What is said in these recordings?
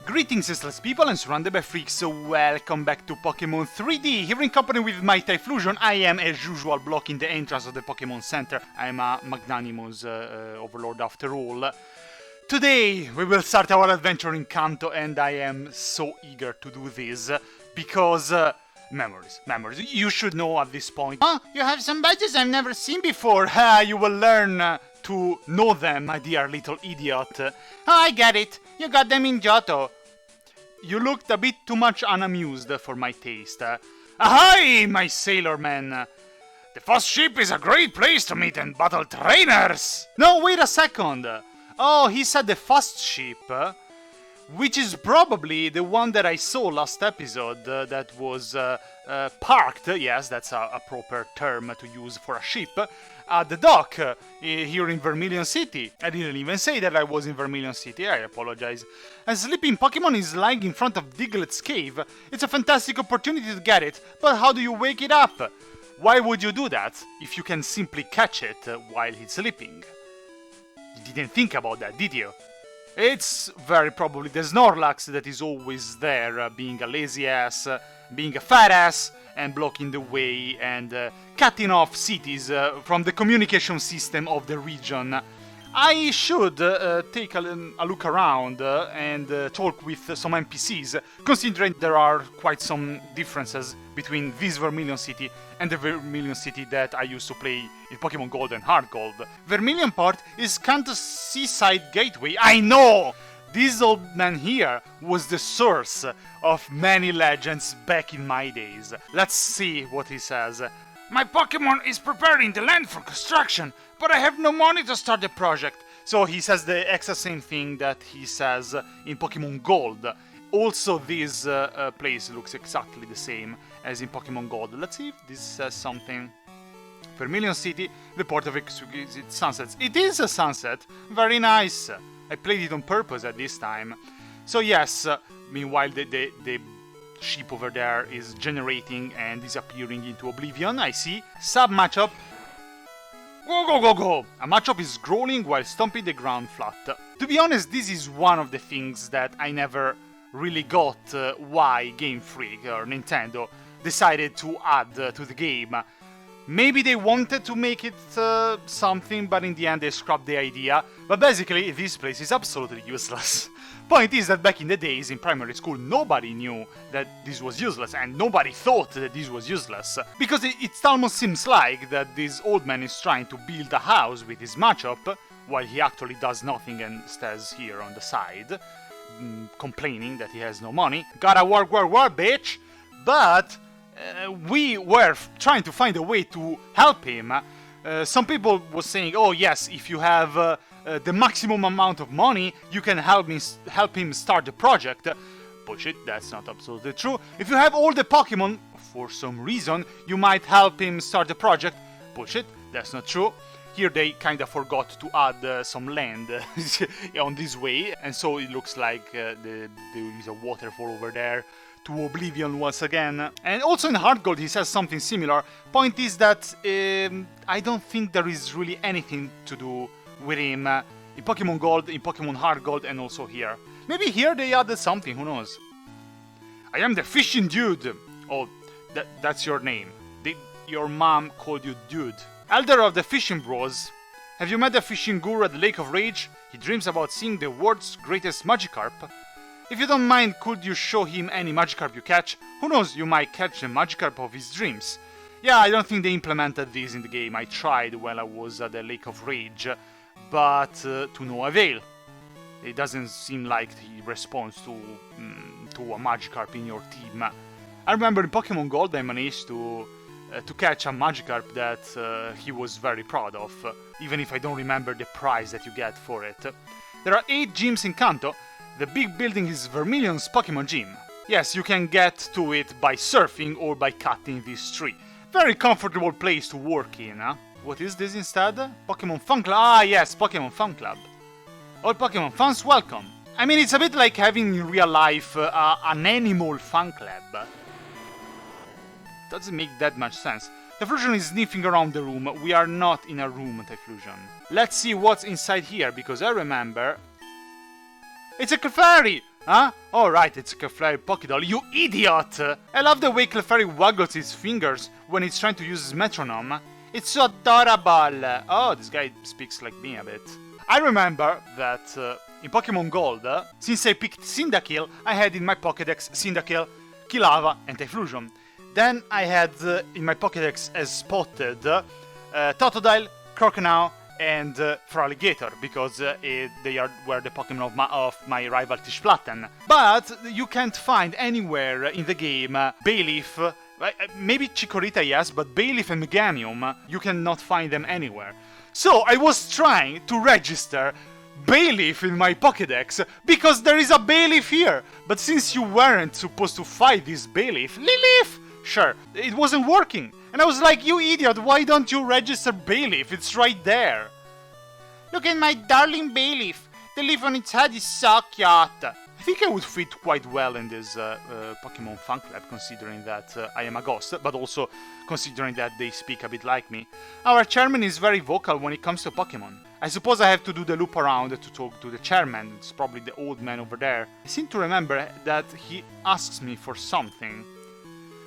Greetings useless people and surrounded by freaks, so welcome back to Pokemon 3D. Here in company with my Typhlosion, I am as usual blocking the entrance of the Pokemon Center. I am a magnanimous overlord after all. Today we will start our adventure in Kanto and I am so eager to do this because... memories. You should know at this point. Oh, you have some badges I've never seen before. You will learn to know them, my dear little idiot. Oh, I get it. You got them in Johto. You looked a bit too much unamused for my taste. Ahoy, my sailor man! The first ship is a great place to meet and battle trainers! No, wait a second! Oh, he said the first ship, which is probably the one that I saw last episode that was parked, yes, that's a proper term to use for a ship, at the dock here in Vermilion City. I didn't even say that I was in Vermilion City, I apologize. A sleeping Pokemon is lying in front of Diglett's cave. It's a fantastic opportunity to get it, but how do you wake it up? Why would you do that if you can simply catch it while he's sleeping? You didn't think about that, did you? It's very probably the Snorlax that is always there, being a lazy ass, being a fat ass, and blocking the way and cutting off cities from the communication system of the region. I should take a look around and talk with some NPCs, considering there are quite some differences between this Vermilion City and the Vermilion City that I used to play in Pokemon Gold and Hard Gold. Vermilion Port is Kanto's seaside gateway. I know! This old man here was the source of many legends back in my days. Let's see what he says. My Pokemon is preparing the land for construction, but I have no money to start the project. So he says the exact same thing that he says in Pokemon Gold. Also, this place looks exactly the same as in Pokemon Gold. Let's see if this says something. Vermilion City, the port of exquisite sunsets. It is a sunset. Very nice. I played it on purpose at this time. So yes, meanwhile the ship over there is generating and disappearing into oblivion, I see. Sub-matchup. Go, go, go, go! A matchup is growling while stomping the ground flat. To be honest, this is one of the things that I never really got why Game Freak or Nintendo decided to add to the game. Maybe they wanted to make it something, but in the end they scrapped the idea. But basically, this place is absolutely useless. Point is that back in the days, in primary school, nobody knew that this was useless, and nobody thought that this was useless. Because it almost seems like that this old man is trying to build a house with his matchup, while he actually does nothing and stays here on the side, complaining that he has no money. Gotta work, bitch! But... we were trying to find a way to help him. Some people were saying, oh yes, if you have the maximum amount of money, you can help him start the project. Bullshit, that's not absolutely true. If you have all the Pokemon, for some reason, you might help him start the project. Bullshit, that's not true. Here they kinda forgot to add some land on this way, and so it looks like there is a waterfall over there to oblivion once again. And also in Hard Gold he says something similar. Point is that I don't think there is really anything to do with him in Pokemon Gold, in Pokemon Hard Gold, and also here. Maybe here they added something, who knows. I am the fishing dude. Oh, that's your name. Did your mom called you dude? Elder of the Fishing Bros. Have you met the fishing guru at the Lake of Rage? He dreams about seeing the world's greatest Magikarp. If you don't mind, could you show him any Magikarp you catch? Who knows, you might catch the Magikarp of his dreams. Yeah, I don't think they implemented this in the game. I tried while I was at the Lake of Rage, but to no avail. It doesn't seem like he responds to a Magikarp in your team. I remember in Pokemon Gold I managed to catch a Magikarp that he was very proud of, even if I don't remember the prize that you get for it. There are 8 gyms in Kanto. The big building is Vermilion's Pokemon Gym. Yes, you can get to it by surfing or by cutting this tree. Very comfortable place to work in, huh? What is this instead? Pokemon Fan Club. Ah, yes, Pokemon Fan Club. All Pokemon fans welcome. I mean, it's a bit like having in real life an animal fan club. Doesn't make that much sense. Typhlosion is sniffing around the room. We are not in a room, Typhlosion. Let's see what's inside here, because I remember... It's a Clefairy! Huh? Oh right, it's a Clefairy Pokédoll, you idiot! I love the way Clefairy waggles his fingers when he's trying to use his metronome. It's so adorable! Oh, this guy speaks like me a bit. I remember that in Pokemon Gold, since I picked Cyndaquil, I had in my Pokédex Cyndaquil, Kilava, and Typhlosion. Then I had in my Pokédex as spotted Totodile, Croconaw, and Feraligatr, because they were the Pokemon of my rival Tishplaten. But you can't find anywhere in the game Bayleaf, maybe Chikorita yes, but Bayleaf and Meganium, you cannot find them anywhere. So I was trying to register Bayleaf in my Pokédex, because there is a Bayleaf here! But since you weren't supposed to fight this Bayleaf, Lilith! Sure, it wasn't working. And I was like, you idiot, why don't you register Bayleaf? It's right there. Look at my darling Bayleaf. The leaf on its head is so cute. I think I would fit quite well in this Pokemon fan club, considering that I am a ghost, but also considering that they speak a bit like me. Our chairman is very vocal when it comes to Pokemon. I suppose I have to do the loop around to talk to the chairman. It's probably the old man over there. I seem to remember that he asks me for something.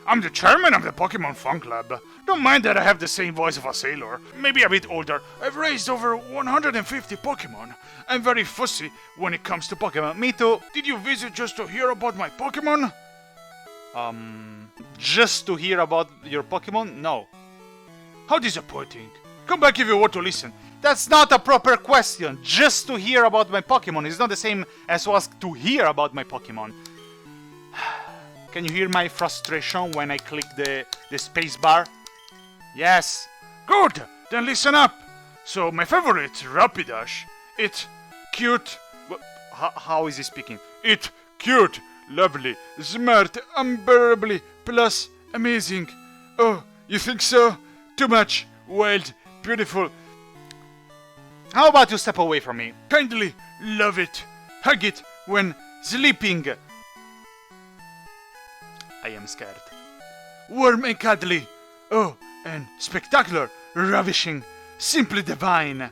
I'm the chairman of the Pokemon Fan Club. Don't mind that I have the same voice of a sailor. Maybe a bit older. I've raised over 150 Pokemon. I'm very fussy when it comes to Pokemon. Me too. Did you visit just to hear about my Pokemon? Just to hear about your Pokemon? No. How disappointing. Come back if you want to listen. That's not a proper question. Just to hear about my Pokemon is not the same as to ask to hear about my Pokemon. Can you hear my frustration when I click the space bar? Yes. Good! Then listen up! So, my favorite, Rapidash. It cute... How is he speaking? It cute, lovely, smart, unbearably, plus amazing. Oh, you think so? Too much, wild, beautiful. How about you step away from me? Kindly love it. Hug it when sleeping. I am scared. Warm and cuddly. Oh, and spectacular, ravishing, simply divine.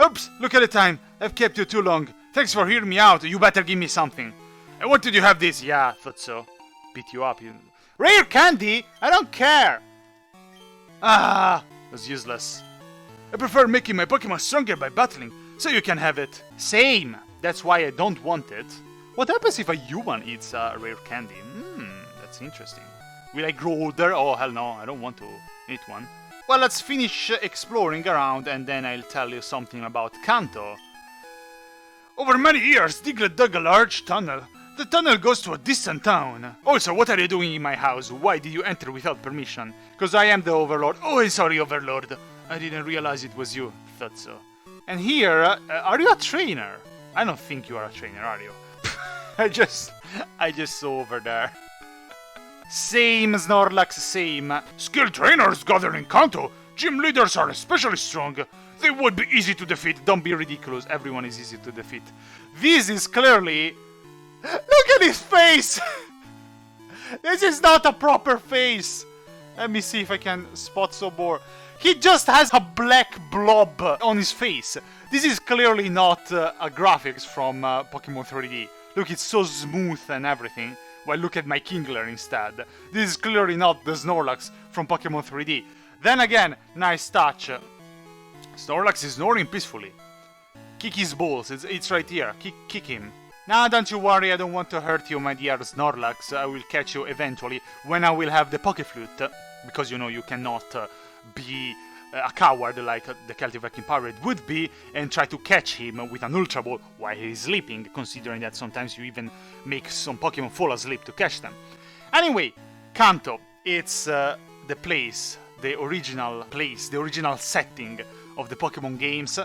Oops, look at the time. I've kept you too long. Thanks for hearing me out. You better give me something. And what did you have this? Yeah, thought so. Beat you up. Rare candy? I don't care. Ah, it was useless. I prefer making my Pokemon stronger by battling, so you can have it. Same. That's why I don't want it. What happens if a human eats a rare candy? That's interesting. Will I grow older? Oh, hell no, I don't want to eat one. Well, let's finish exploring around and then I'll tell you something about Kanto. Over many years, Diglett dug a large tunnel. The tunnel goes to a distant town. Also, what are you doing in my house? Why did you enter without permission? Because I am the Overlord. Oh, I'm sorry, Overlord. I didn't realize it was you. Thought so. And here, are you a trainer? I don't think you are a trainer, are you? I just saw over there. Same, Snorlax, same. Skilled trainers gather in Kanto. Gym leaders are especially strong. They would be easy to defeat. Don't be ridiculous. Everyone is easy to defeat. This is clearly... Look at his face! This is not a proper face. Let me see if I can spot Sobor. He just has a black blob on his face. This is clearly not a graphics from Pokemon 3D. Look, it's so smooth and everything. Well, look at my Kingler instead. This is clearly not the Snorlax from Pokemon 3D. Then again, nice touch. Snorlax is snoring peacefully. Kick his balls, it's right here. Kick him. Nah, don't you worry, I don't want to hurt you, my dear Snorlax. I will catch you eventually when I will have the Pokeflute. Because, you know, you cannot be a coward like the Celtic Viking pirate would be and try to catch him with an Ultra Ball while he's sleeping, considering that sometimes you even make some Pokemon fall asleep to catch them. Anyway, Kanto, it's the place, the original place, the original setting of the Pokemon games.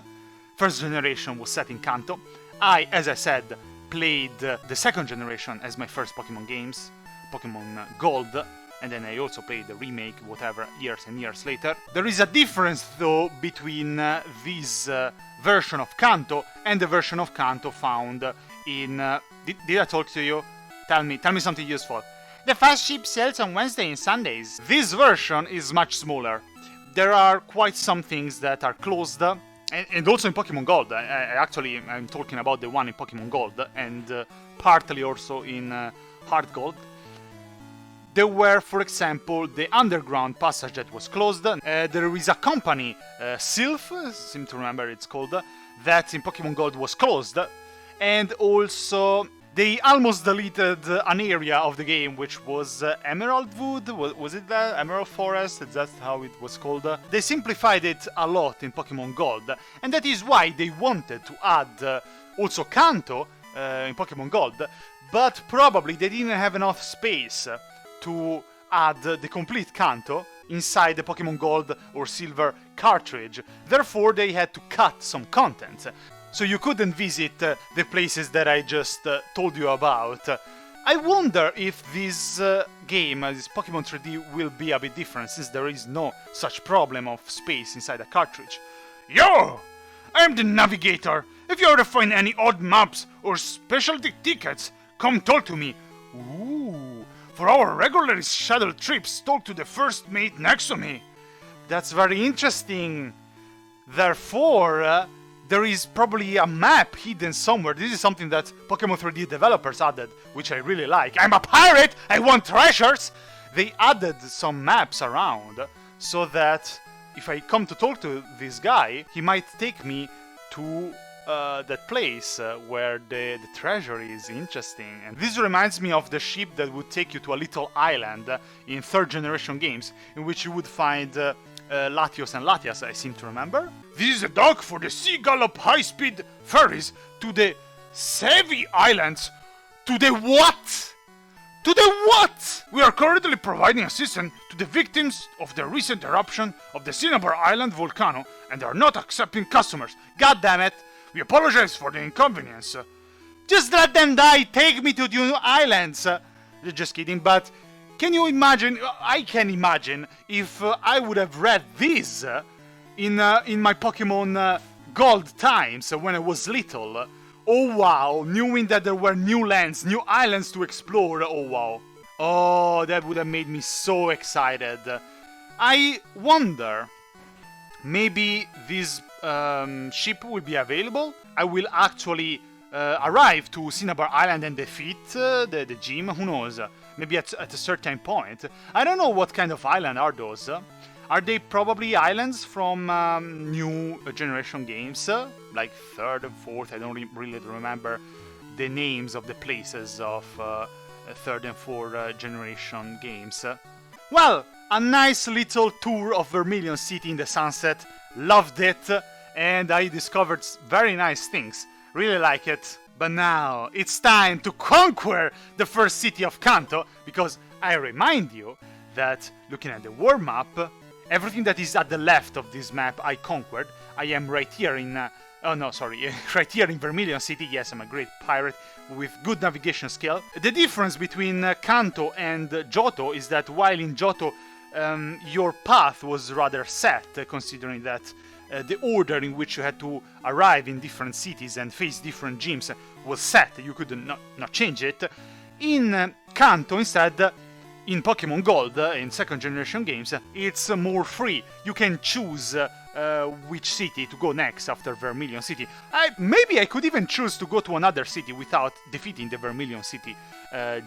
First generation was set in Kanto. I, as I said, played the second generation as my first Pokemon games, Pokemon Gold, and then I also played the remake, whatever, years and years later. There is a difference, though, between this version of Kanto and the version of Kanto found in... Did I talk to you? Tell me something useful. The fast ship sells on Wednesday and Sundays. This version is much smaller. There are quite some things that are closed, And also in Pokemon Gold. I'm talking about the one in Pokemon Gold, and partly also in Heart Gold. There were, for example, the underground passage that was closed. There is a company, Sylph, I seem to remember it's called, that in Pokemon Gold was closed. And also, they almost deleted an area of the game, which was Emerald Wood. Was it that? Emerald Forest? That's how it was called. They simplified it a lot in Pokemon Gold, and that is why they wanted to add also Kanto in Pokemon Gold, but probably they didn't have enough space to add the complete Kanto inside the Pokemon Gold or Silver cartridge. Therefore, they had to cut some content. So you couldn't visit the places that I just told you about. I wonder if this game, this Pokemon 3D, will be a bit different, since there is no such problem of space inside a cartridge. Yo! I'm the navigator. If you ever find any odd maps or specialty tickets, come talk to me. Ooh, for our regular shuttle trips, talk to the first mate next to me. That's very interesting. Therefore, there is probably a map hidden somewhere. This is something that Pokemon 3D developers added, which I really like. I'm a pirate! I want treasures! They added some maps around, so that if I come to talk to this guy, he might take me to that place where the treasure is interesting. And this reminds me of the ship that would take you to a little island in 3rd generation games, in which you would find Latios and Latias, I seem to remember. This is a dock for the Sea Gallop high-speed ferries to the Sevi Islands. To the what? To the what? We are currently providing assistance to the victims of the recent eruption of the Cinnabar Island volcano and are not accepting customers. God damn it! We apologize for the inconvenience. Just let them die! Take me to the new islands! Just kidding, but can you imagine? I can imagine if I would have read this in my Pokemon Gold times when I was little. Oh wow, knowing that there were new lands, new islands to explore. Oh wow. Oh, that would have made me so excited. I wonder, maybe this ship will be available. I will actually arrive to Cinnabar Island and defeat the gym. Who knows? Maybe at a certain point. I don't know what kind of island are those. Are they probably islands from new generation games? Like 3rd and 4th? I don't really remember the names of the places of 3rd and 4th generation games. Well, a nice little tour of Vermilion City in the sunset. Loved it, and I discovered very nice things. Really like it. But now it's time to conquer the first city of Kanto, because I remind you that looking at the world map, everything that is at the left of this map I conquered. I am right here in right here in Vermilion City. Yes, I'm a great pirate with good navigation skill. The difference between Kanto and Johto is that while in Johto your path was rather set, considering that the order in which you had to arrive in different cities and face different gyms was set. You could not change it. In Kanto, instead, in Pokemon Gold, in 2nd generation games, it's more free. You can choose which city to go next after Vermilion City. Maybe I could even choose to go to another city without defeating the Vermilion City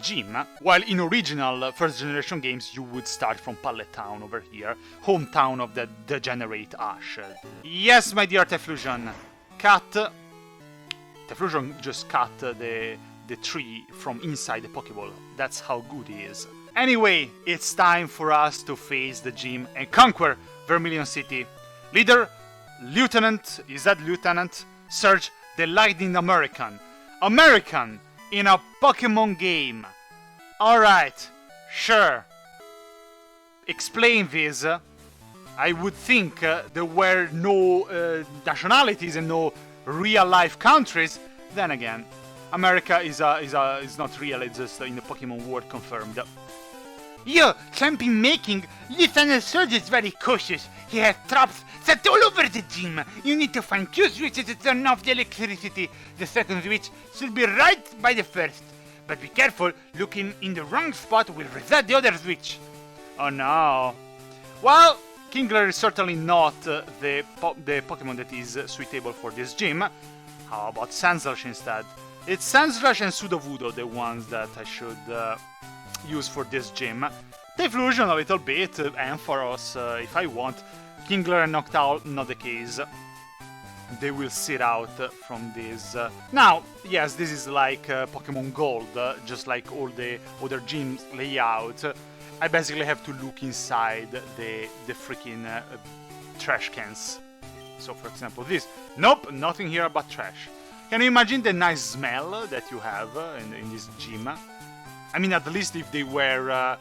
gym, while in original 1st generation games you would start from Pallet Town over here, hometown of the degenerate Ash. Yes, my dear Typhlosion, Typhlosion just cut the tree from inside the Pokeball. That's how good he is. Anyway, it's time for us to face the gym and conquer Vermilion City. Leader, Lieutenant, is that Lieutenant? Surge the Lightning American. American in a Pokemon game. Alright, sure. Explain this. I would think there were no nationalities and no real-life countries. Then again, America is not real, it's just in the Pokemon world confirmed. Yo, champion making, Lieutenant Surge is very cautious. He has traps set all over the gym. You need to find 2 switches to turn off the electricity. The second switch should be right by the first. But be careful, looking in the wrong spot will reset the other switch. Oh no. Well, Kingler is certainly not the Pokemon that is suitable for this gym. How about Sandslash instead? It's Sandslash and Sudowoodo the ones that I should use for this gym. Typhlosion a little bit, Ampharos if I want. Kingler and Noctowl, not the case. They will sit out from this. Now, yes, this is like Pokemon Gold, just like all the other gyms layout. I basically have to look inside the freaking trash cans. So, for example, this. Nope, nothing here but trash. Can you imagine the nice smell that you have in this gym? I mean, at least if they were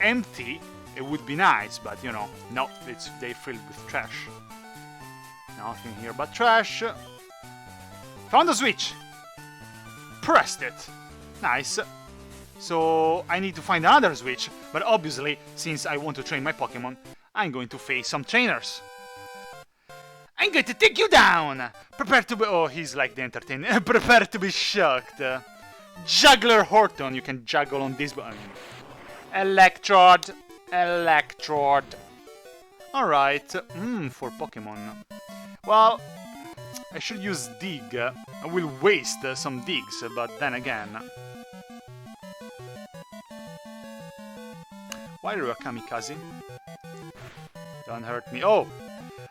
empty, it would be nice. But you know, no, they're filled with trash. Nothing here but trash. Found a switch. Pressed it. Nice. So I need to find another switch. But obviously, since I want to train my Pokemon, I'm going to face some trainers. I'm going to take you down! Prepare to be... Oh, he's like the entertainer. Prepare to be shocked. Juggler Horton, you can juggle on this button. Electrode. Electrode. Alright. For Pokemon. Well, I should use Dig. I will waste some digs, but then again... Why are you a kamikaze? Don't hurt me. Oh!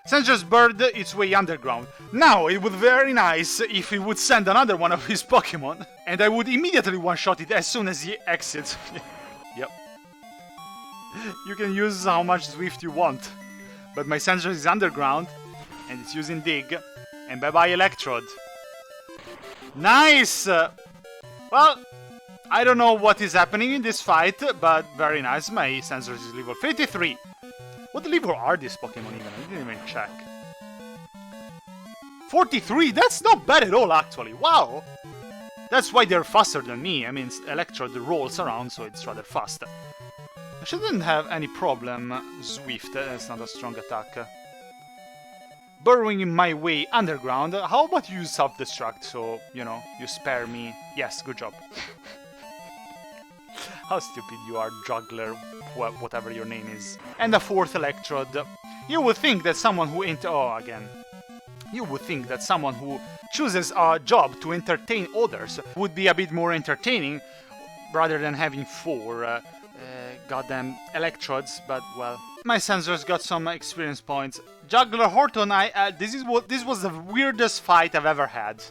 Sandslash bird its way underground. Now, it would be very nice if he would send another one of his Pokemon, and I would immediately one-shot it as soon as he exits. Yep. You can use how much Swift you want, but my Sandslash is underground, and it's using Dig, and bye-bye Electrode. Nice! Well, I don't know what is happening in this fight, but very nice. My Sandslash is level 53. What level are these Pokemon even? I didn't even check. 43? That's not bad at all, actually. Wow! That's why they're faster than me. I mean, Electrode rolls around, so it's rather fast. I shouldn't have any problem. Swift, that's not a strong attack. Burrowing in my way underground. How about you use self-destruct, so, you know, you spare me? Yes, good job. How stupid you are, Juggler, whatever your name is. And a fourth Electrode. You would think that someone who You would think that someone who chooses a job to entertain others would be a bit more entertaining, rather than having four goddamn Electrodes, but well. My sensors got some experience points. Juggler Horton, this was the weirdest fight I've ever had.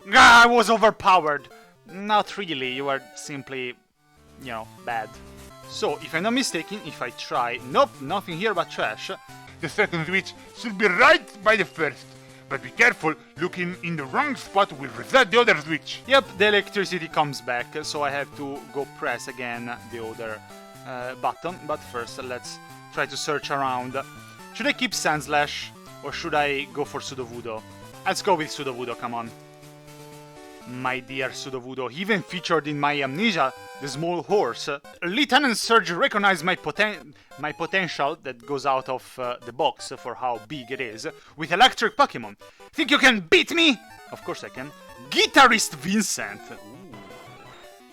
I was overpowered. Not really, you were simply... you know, bad. So, if I'm not mistaken, if I try... Nope, nothing here but trash. The second switch should be right by the first. But be careful, looking in the wrong spot will reset the other switch. Yep, the electricity comes back, so I have to go press again the other button. But first, let's try to search around. Should I keep Sandslash, or should I go for Sudowoodo? Let's go with Sudowoodo, come on. My dear Sudowoodo, he even featured in my Amnesia, the small horse. Lieutenant Surge recognized my potential that goes out of the box for how big it is with electric Pokemon. Think you can beat me? Of course I can. Guitarist Vincent. Ooh.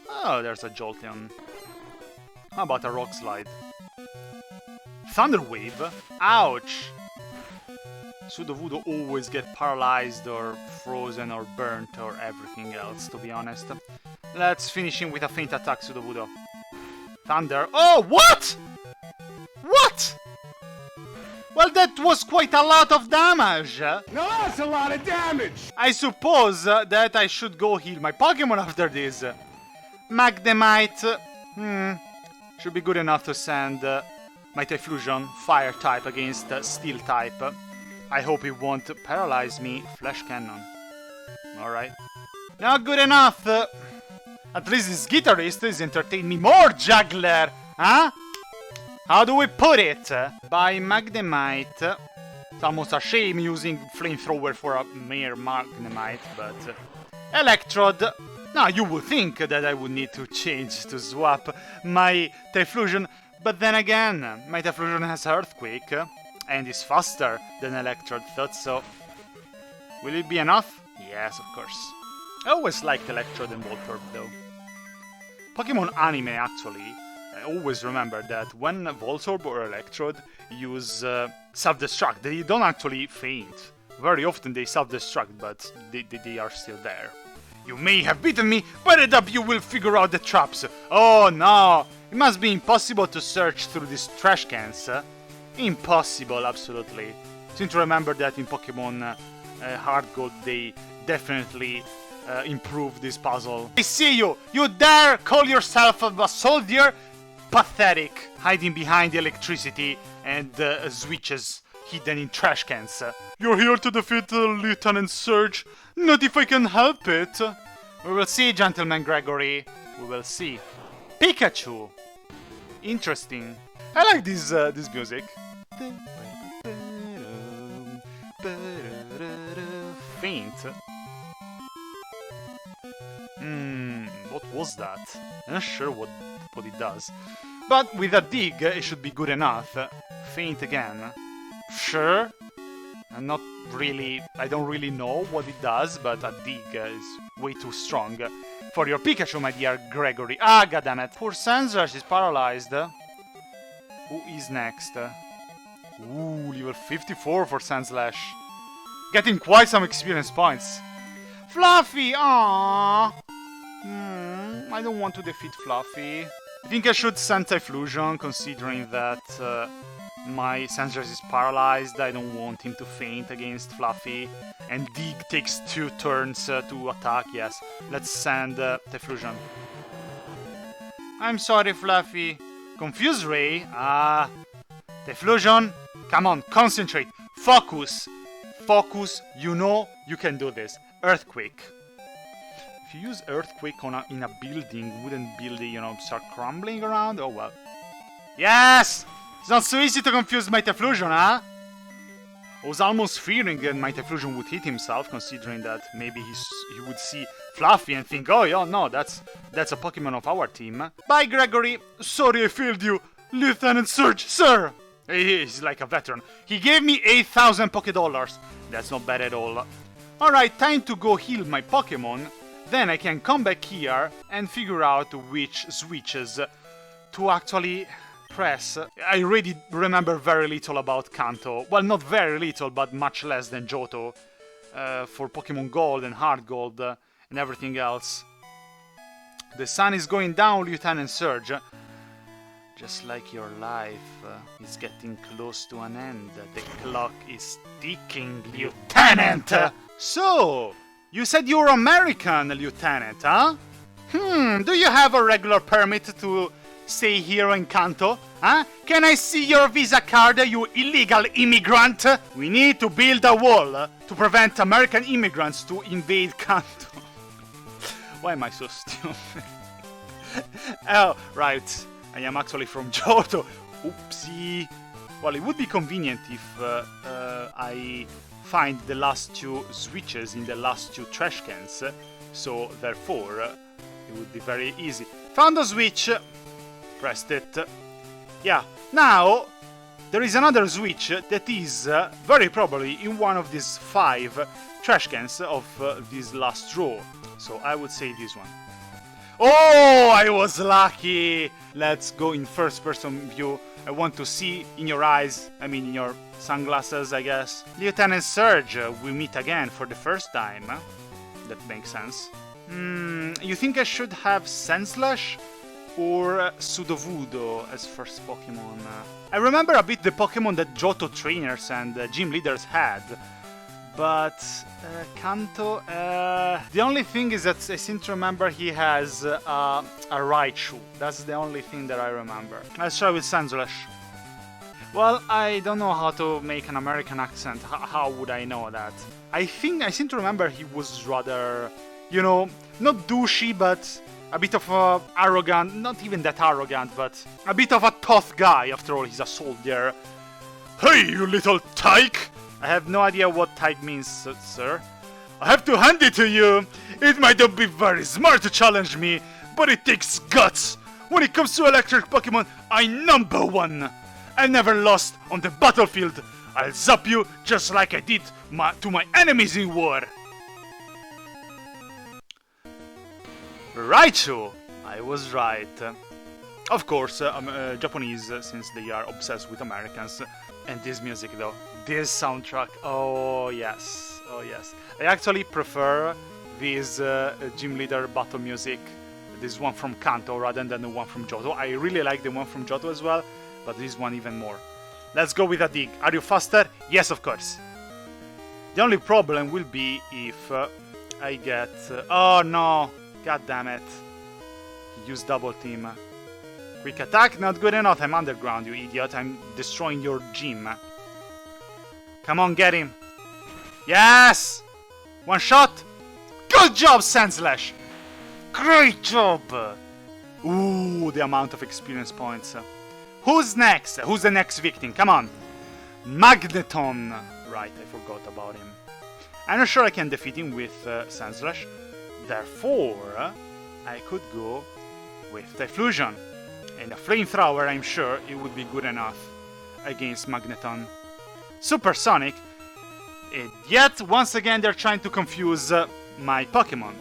Oh, there's a Jolteon. How about a Rock Slide? Thunder Wave? Ouch! Sudowoodo always get paralyzed or frozen or burnt or everything else, to be honest. Let's finish him with a faint attack, Sudowoodo. Thunder. Oh, what? What? Well, that was quite a lot of damage. No, that's a lot of damage! I suppose that I should go heal my Pokemon after this. Magnemite. Should be good enough to send my Typhlosion, Fire type, against Steel type. I hope it won't paralyze me. Flash Cannon. Alright. Not good enough. At least this guitarist is entertaining me more, Juggler! Huh? How do we put it? By Magnemite. It's almost a shame using Flamethrower for a mere Magnemite, but... Electrode. Now, you would think that I would need to change to swap my Typhlosion, but then again, my Typhlosion has Earthquake. And is faster than Electrode, thought so. Will it be enough? Yes, of course. I always liked Electrode and Voltorb, though. Pokemon Anime, actually, always remember that when Voltorb or Electrode use self-destruct, they don't actually faint. Very often they self-destruct, but they are still there. You may have beaten me, but at up you will figure out the traps. Oh no! It must be impossible to search through these trash cans. Impossible, absolutely. Seem to remember that in Pokemon Hard Gold they definitely improved this puzzle. I see you! You dare call yourself a soldier? Pathetic! Hiding behind the electricity and switches hidden in trash cans. You're here to defeat Lieutenant Surge. Not if I can help it. We will see, Gentleman Gregory. We will see. Pikachu! Interesting. I like this music. Faint. What was that? I'm not sure what it does. But with a dig, it should be good enough. Faint again. Sure. I don't really know what it does, but a dig is way too strong for your Pikachu, my dear Gregory. Ah, goddammit. Poor Sandslash is paralyzed. Who is next? Ooh, level 54 for Sandslash. Getting quite some experience points. Fluffy, aww. I don't want to defeat Fluffy. I think I should send Typhlosion, considering that my Sandslash is paralyzed. I don't want him to faint against Fluffy. And Dig takes 2 turns to attack, yes. Let's send Typhlosion. I'm sorry, Fluffy. Confuse Ray? Typhlosion, come on, concentrate. Focus. Focus, you know you can do this. Earthquake. If you use Earthquake in a building, wouldn't building, start crumbling around? Oh well. Yes! It's not so easy to confuse my Typhlosion, huh? I was almost fearing that my Typhlosion would hit himself, considering that maybe he would see Fluffy and think, oh yeah, no, that's a Pokemon of our team. Bye, Gregory. Sorry I failed you. Lieutenant Surge, sir! He's like a veteran. He gave me 8,000 Pokédollars. That's not bad at all. Alright, time to go heal my Pokemon. Then I can come back here and figure out which switches to actually press. I really remember very little about Kanto. Well, not very little, but much less than Johto. For Pokemon Gold and Hard Gold and everything else. The sun is going down, Lieutenant Surge. Just like your life is getting close to an end. The clock is ticking, Lieutenant! So, you said you're American, Lieutenant, huh? Do you have a regular permit to stay here in Kanto? Huh? Can I see your visa card, you illegal immigrant? We need to build a wall to prevent American immigrants to invade Kanto. Why am I so stupid? Oh, right. I am actually from Johto. Oopsie. Well, it would be convenient if I find the last 2 switches in the last 2 trash cans. So, therefore, it would be very easy. Found a switch. Pressed it. Yeah. Now, there is another switch that is very probably in one of these 5 trash cans of this last row. So, I would say this one. Oh, I was lucky! Let's go in first-person view. I want to see in your eyes, in your sunglasses, I guess. Lieutenant Surge, we meet again for the first time. That makes sense. You think I should have Sandslash or Sudowoodo as first Pokemon? I remember a bit the Pokemon that Johto trainers and gym leaders had. But Kanto, the only thing is that I seem to remember he has a Raichu. That's the only thing that I remember. Let's try with Sandslash. Well, I don't know how to make an American accent. How would I know that? I seem to remember he was rather, not douchey, but a bit of a arrogant, not even that arrogant, but a bit of a tough guy. After all, he's a soldier. Hey, you little tyke! I have no idea what type means, sir. I have to hand it to you. It might not be very smart to challenge me, but it takes guts. When it comes to electric Pokemon, I'm #1. I never lost on the battlefield. I'll zap you just like I did to my enemies in war. Raichu! I was right. Of course, Japanese, since they are obsessed with Americans. And this music though, this soundtrack, oh yes, oh yes. I actually prefer this gym leader battle music, this one from Kanto rather than the one from Johto. I really like the one from Johto as well, but this one even more. Let's go with a dig. Are you faster? Yes, of course. The only problem will be if I get... oh no, god damn it. Use double team. Quick attack, not good enough. I'm underground, you idiot. I'm destroying your gym. Come on, get him. Yes! One shot. Good job, Sandslash. Great job. Ooh, the amount of experience points. Who's next? Who's the next victim? Come on. Magneton. Right, I forgot about him. I'm not sure I can defeat him with Sandslash. Therefore, I could go with Typhlosion. And a Flamethrower, I'm sure it would be good enough against Magneton. Supersonic. And yet, once again, they're trying to confuse my Pokemon.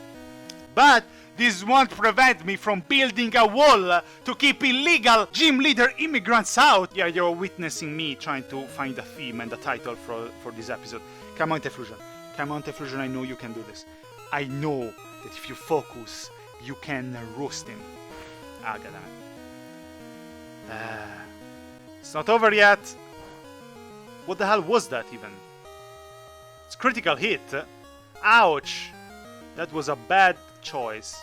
But this won't prevent me from building a wall to keep illegal gym leader immigrants out. Yeah, you're witnessing me trying to find a theme and a title for this episode. Come on, Typhlosion. Come on, Typhlosion, I know you can do this. I know that if you focus, you can roast him. Ah, goddammit. It's not over yet. What the hell was that even? It's critical hit. Ouch. That was a bad choice.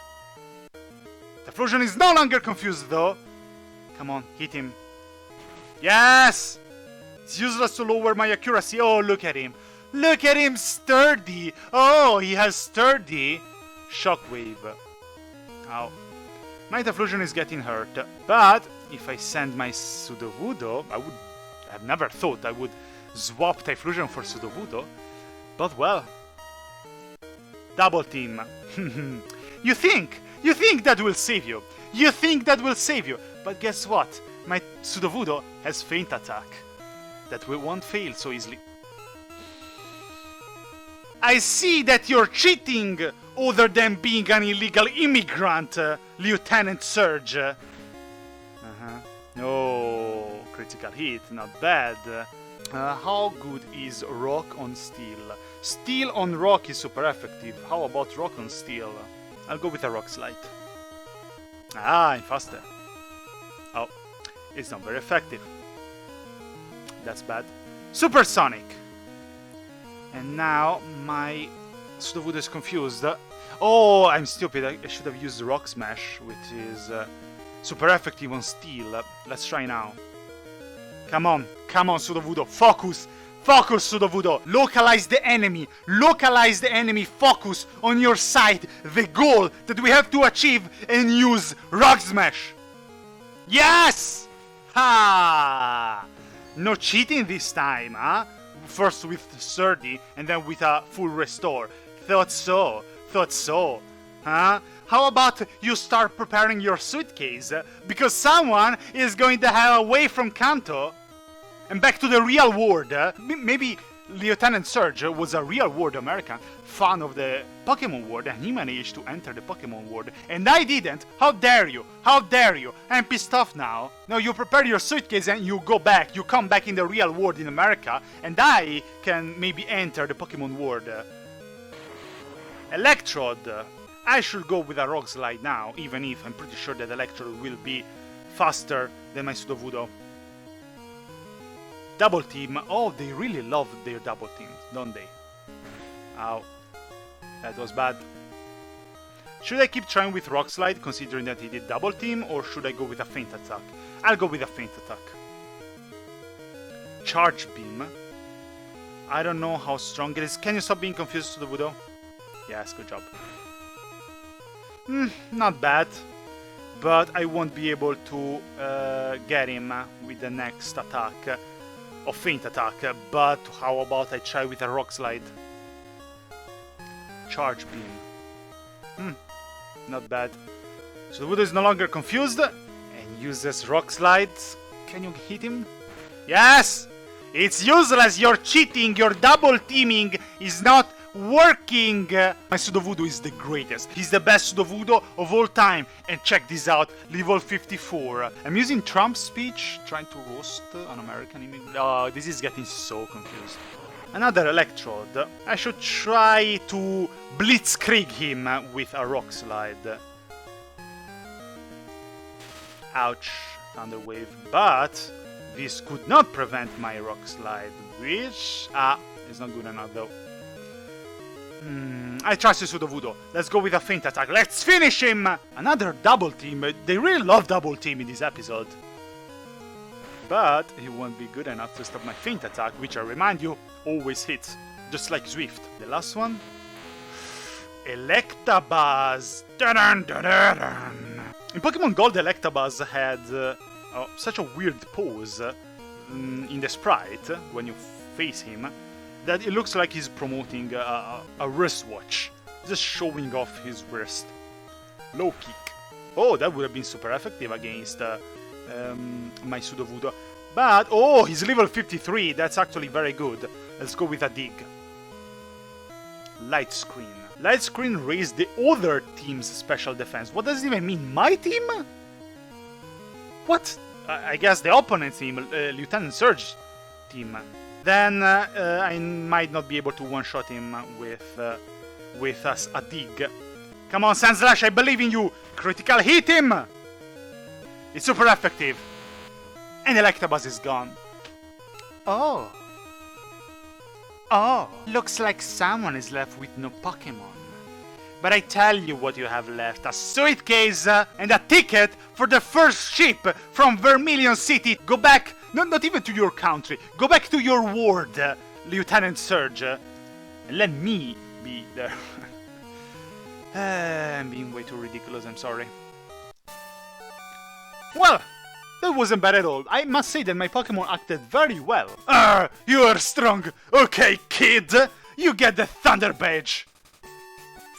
Typhlosion is no longer confused though. Come on, hit him. Yes! It's useless to lower my accuracy. Oh, look at him. Look at him, sturdy. Oh, he has sturdy. Shockwave. Ow. My Typhlosion is getting hurt. But if I send my Sudowoodo, I've never thought I would swap Typhlosion for Sudowoodo. But well. Double team. You think that will save you. You think that will save you. But guess what? My Sudowoodo has Feint Attack. That won't fail so easily. I see that you're cheating, other than being an illegal immigrant, Lieutenant Surge. No, critical hit, not bad. How good is Rock on Steel? Steel on Rock is super effective. How about Rock on Steel? I'll go with a Rock Slide. Ah, I'm faster. Oh, it's not very effective. That's bad. Supersonic. And now my Sudowoodo is confused. Oh, I'm stupid. I should have used Rock Smash, which is super effective on Steel. Let's try now. Come on, Sudowoodo. Focus! Focus, Sudowoodo! Localize the enemy! Localize the enemy! Focus on your side! The goal that we have to achieve and use Rock Smash! Yes! Ha! No cheating this time, huh? First with Sturdy and then with a full restore. Thought so. Thought so. Huh? How about you start preparing your suitcase? Because someone is going to have away from Kanto and back to the real world. Maybe Lieutenant Surge was a real world American fan of the Pokemon world and he managed to enter the Pokemon world and I didn't. How dare you? How dare you? I'm pissed off now. Now you prepare your suitcase and you go back. You come back in the real world in America and I can maybe enter the Pokemon world. Electrode. I should go with a Rock Slide now, even if I'm pretty sure that Electrode will be faster than my Sudowoodo. Double team. Oh, they really love their double teams, don't they? Ow. That was bad. Should I keep trying with Rock Slide, considering that he did double team, or should I go with a Feint Attack? I'll go with a Feint Attack. Charge Beam. I don't know how strong it is. Can you stop being confused, Sudowoodo? Yes, good job. Not bad. But I won't be able to get him with the next attack. Of Feint Attack, but how about I try with a Rock Slide? Charge Beam. Not bad. So the Sudowoodo is no longer confused and uses Rock Slide. Can you hit him? Yes! It's useless, you're cheating, your double teaming is not working! My Sudowoodo is the greatest. He's the best Sudowoodo of all time. And check this out, level 54. I'm using Trump's speech, trying to roast an American immigrant. Oh, this is getting so confused. Another Electrode. I should try to blitzkrieg him with a rock slide. Ouch, Thunder Wave. But this could not prevent my rock slide, which is not good enough though. I trust the Sudowoodo. Let's go with a feint attack. Let's finish him! Another double team. They really love double team in this episode. But he won't be good enough to stop my feint attack, which I remind you, always hits. Just like Swift. The last one? Electabuzz! Dun-dun, dun-dun-dun. In Pokemon Gold, Electabuzz had such a weird pose in the sprite when you face him that it looks like he's promoting a wristwatch, just showing off his wrist. Low kick. Oh, that would have been super effective against my Sudowoodo. But, oh, he's level 53, that's actually very good. Let's go with a dig. Light Screen. Light Screen raised the other team's special defense. What does it even mean? My team? What? I guess the opponent team, Lieutenant Surge team. Then I might not be able to one-shot him with a dig. Come on, Sandslash, I believe in you! Critical hit him! It's super effective. And Electabuzz is gone. Oh. Oh, looks like someone is left with no Pokémon. But I tell you what you have left, a suitcase and a ticket for the first ship from Vermilion City. Go back, not even to your country, go back to your ward, Lieutenant Surge. And let me be there. I'm being way too ridiculous, I'm sorry. Well, that wasn't bad at all. I must say that my Pokemon acted very well. You are strong. Okay, kid, you get the Thunder Badge.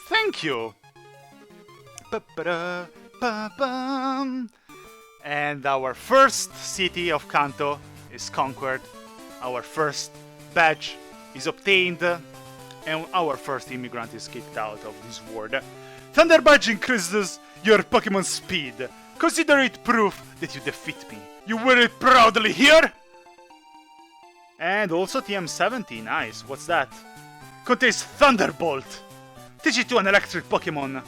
Thank you. And our first city of Kanto is conquered. Our first badge is obtained. And our first immigrant is kicked out of this ward. Thunder Badge increases your Pokemon speed. Consider it proof that you defeat me. You wear it proudly here! And also TM70, nice. What's that? Contains Thunderbolt. Teach it to an electric Pokemon.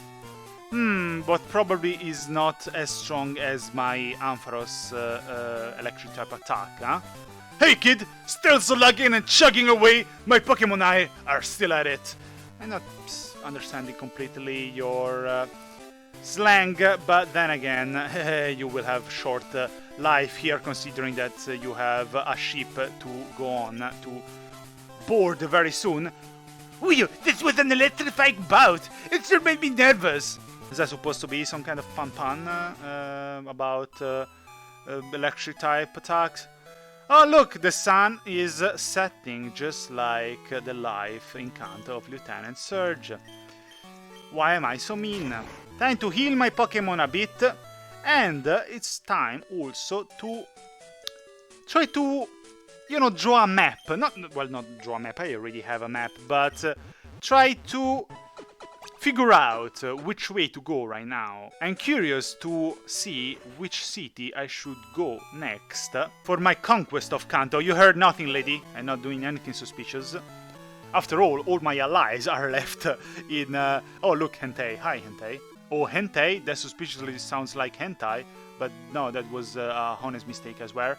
But probably is not as strong as my Ampharos electric type attack, huh? Hey kid, still slugging and chugging away, my Pokemon eye are still at it. I'm not understanding completely your slang, but then again, you will have short life here considering that you have a ship to go on to board very soon. Ooh, this was an electrifying bout! It sure made me nervous! Is that supposed to be some kind of fun pun about electric type attacks? Oh look, the sun is setting just like the life in Kanto of Lieutenant Surge. Why am I so mean? Time to heal my Pokemon a bit, and it's time also to try to, draw a map. Not draw a map, I already have a map, but try to figure out which way to go right now. I'm curious to see which city I should go next for my conquest of Kanto. You heard nothing, lady. I'm not doing anything suspicious. After all my allies are left in... oh, look, Hentai. Hi, Hentai. Oh, Hentai? That suspiciously sounds like Hentai, but no, that was a honest mistake as well.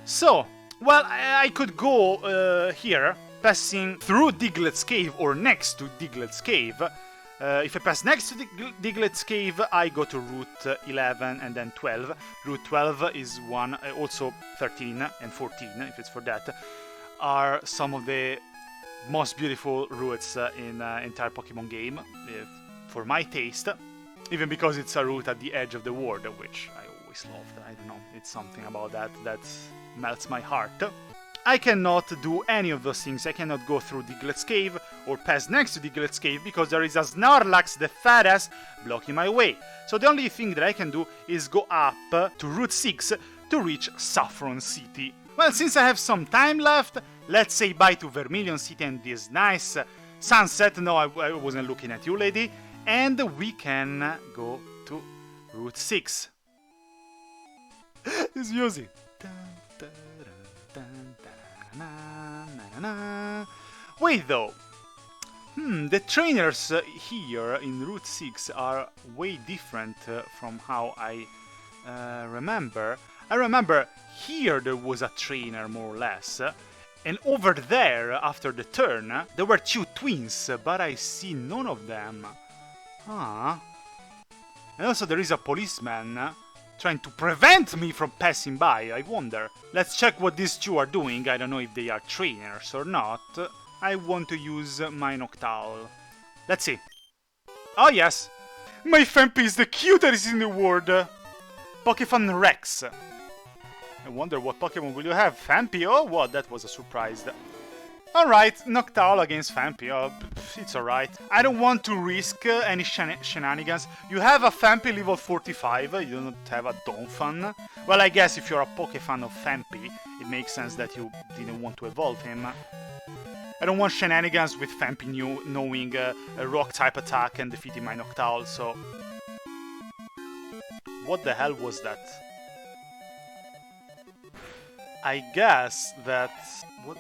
So, well, I could go here, passing through Diglett's Cave or next to Diglett's Cave. If I pass next to Diglett's Cave, I go to Route 11 and then 12. Route 12 is one, also 13 and 14, if it's for that, are some of the most beautiful routes in the entire Pokemon game, for my taste. Even because it's a route at the edge of the world, which I always loved. I don't know, it's something about that melts my heart. I cannot do any of those things. I cannot go through Diglett's Cave or pass next to Diglett's Cave because there is a Snorlax, the fat ass, blocking my way. So the only thing that I can do is go up to Route 6 to reach Saffron City. Well, since I have some time left, let's say bye to Vermilion City and this nice Sunset, no, I wasn't looking at you, lady. And we can go to Route 6. This music. Wait though. The trainers here in Route 6 are way different from how I remember. I remember here there was a trainer more or less. And over there, after the turn, there were 2 twins, but I see none of them. Ah. And also there is a policeman trying to prevent me from passing by, I wonder. Let's check what these 2 are doing. I don't know if they are trainers or not. I want to use my Noctowl. Let's see. Oh yes! My Fampi is the cutest in the world! Pokémon Rex. I wonder what Pokemon will you have? Fampi? Oh, what? That was a surprise. Alright, Noctowl against Fampi. Oh, it's alright. I don't want to risk any shenanigans. You have a Fampi level 45, you don't have a Donphan. Well, I guess if you're a Pokefan of Fampi, it makes sense that you didn't want to evolve him. I don't want shenanigans with Fampi knowing a rock-type attack and defeating my Noctowl, so... What the hell was that? I guess that...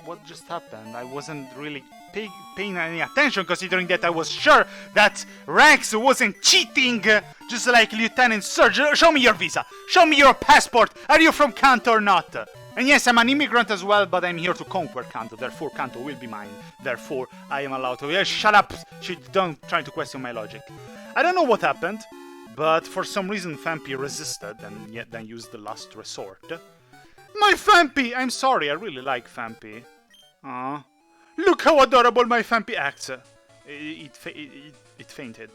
What just happened? I wasn't really paying any attention, considering that I was sure that Rex wasn't cheating, just like Lieutenant Surge. Show me your visa! Show me your passport! Are you from Kanto or not? And yes, I'm an immigrant as well, but I'm here to conquer Kanto, therefore Kanto will be mine. Therefore, I am allowed to... Yeah, shut up! Don't try to question my logic. I don't know what happened, but for some reason Fampi resisted and yet then used the last resort. My Fampi! I'm sorry, I really like Fampi. Aww. Look how adorable my Fampi acts. It fainted.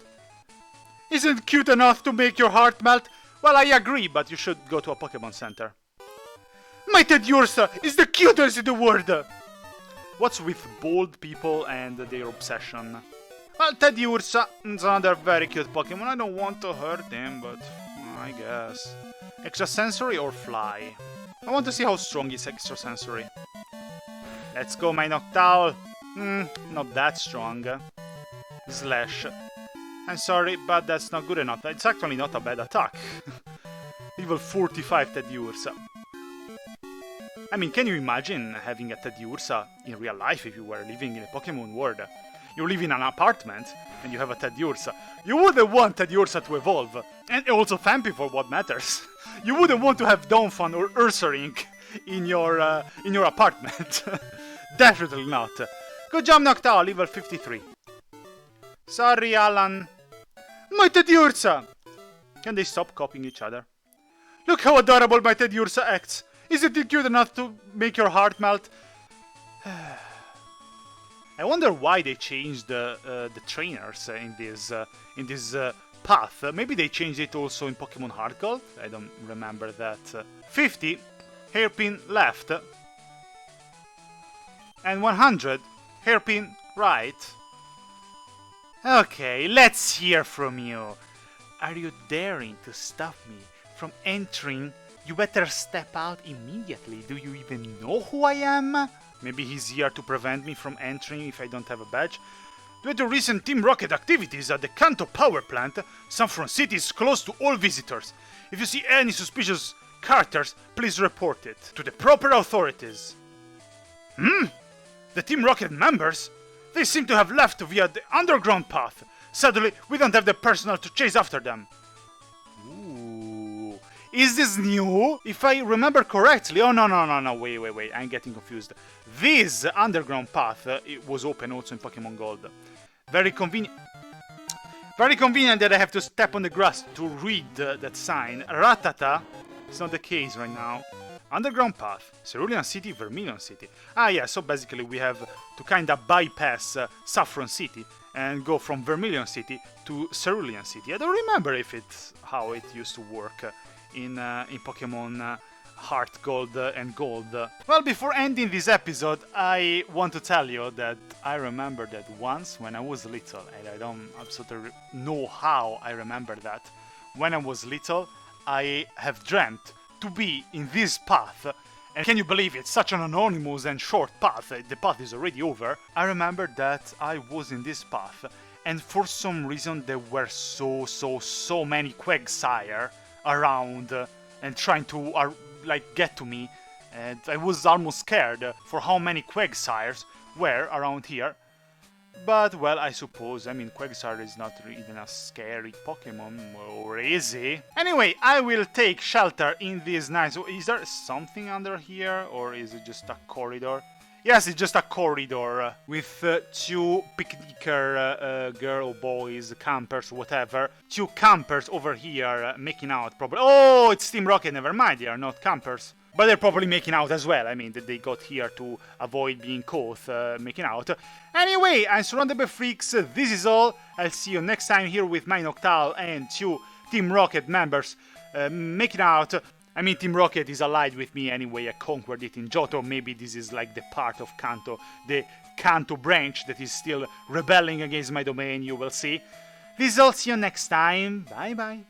Isn't it cute enough to make your heart melt? Well, I agree, but you should go to a Pokémon Center. My Teddiursa is the cutest in the world! What's with bold people and their obsession? Well, Teddiursa is another very cute Pokemon. I don't want to hurt him, but I guess. Extrasensory or Fly? I want to see how strong is Extrasensory. Let's go, my Noctowl. Not that strong. Slash. I'm sorry, but that's not good enough. It's actually not a bad attack. Level 45 Teddiursa. I mean, can you imagine having a Teddiursa in real life if you were living in a Pokemon world? You live in an apartment and you have a Teddiursa. You wouldn't want Teddiursa to evolve. And also Fampi for what matters. You wouldn't want to have Donphan or Ursaring in your apartment. Definitely not. Good job, Noctowl, level 53. Sorry, Alan. My Teddiursa! Can they stop copying each other? Look how adorable my Teddiursa acts. Isn't it cute enough to make your heart melt? I wonder why they changed the trainers in this path. Maybe they changed it also in Pokemon Heart Gold. I don't remember that. 50, hairpin left. And 100, hairpin right. Okay, let's hear from you. Are you daring to stop me from entering? You better step out immediately. Do you even know who I am? Maybe he's here to prevent me from entering if I don't have a badge. Due to recent Team Rocket activities at the Kanto power plant, Saffron City is closed to all visitors. If you see any suspicious characters, please report it to the proper authorities. The Team Rocket members? They seem to have left via the underground path. Sadly, we don't have the personnel to chase after them. Ooh. Is this new? If I remember correctly... Oh, no, wait, I'm getting confused. This underground path it was open also in Pokemon Gold. Very convenient. Very convenient that I have to step on the grass to read that sign. Ratata. It's not the case right now. Underground path. Cerulean City, Vermilion City. Ah, yeah, so basically we have to kind of bypass Saffron City and go from Vermilion City to Cerulean City. I don't remember if it's how it used to work in Pokemon Heart Gold and Gold. Well, before ending this episode, I want to tell you that I remember that once when I was little, and I don't absolutely know how I remember that. When I was little, I have dreamt to be in this path And can you believe it? Such an anonymous and short path. The path is already over. I remember that I was in this path, and for some reason there were so many Quagsire around and trying to get to me, and I was almost scared for how many Quagsires were around here. But, well, I suppose, I mean, Quagsire is not even a scary Pokemon, or is he? Anyway, I will take shelter in this nice... Is there something under here, or is it just a corridor? Yes, it's just a corridor with two picnicker girl, boys, campers, whatever. Two campers over here making out, probably. Oh, it's Team Rocket, never mind, they are not campers. But they're probably making out as well. I mean, they got here to avoid being caught making out. Anyway, I'm surrounded by freaks. This is all. I'll see you next time here with my Noctowl and two Team Rocket members making out. I mean, Team Rocket is allied with me anyway. I conquered it in Johto. Maybe this is like the part of Kanto, the Kanto branch that is still rebelling against my domain. You will see. This is all. See you next time. Bye bye.